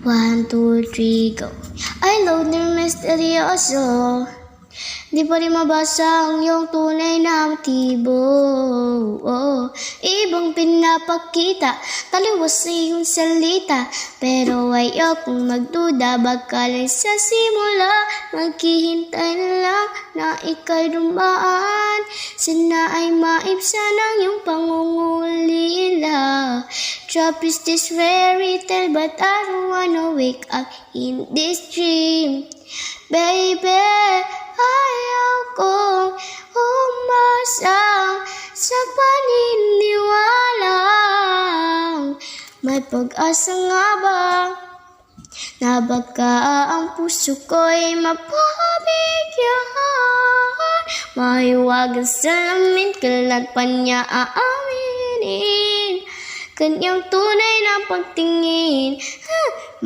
1, 2, 3, go. Ay, loner misteryoso, di pa rin mabasa ang iyong tunay na motibo. Ibang pinapakita, taliwas sa iyong salita, pero ayokong magduda, baka lang sa simula, maghihintay na lang na ika'y dumaan. Sana ay maibsan ang iyong pangungulila. Trap is this fairy tale, but I don't wanna wake up in this dream. Baby, ayaw kong umasa sa paniniwalang may pag-asa nga ba na baka ang puso ko'y mapabigyan. Mahiwagan sa lamin, kailan pa niya aaminin kanyang tunay na pagtingin.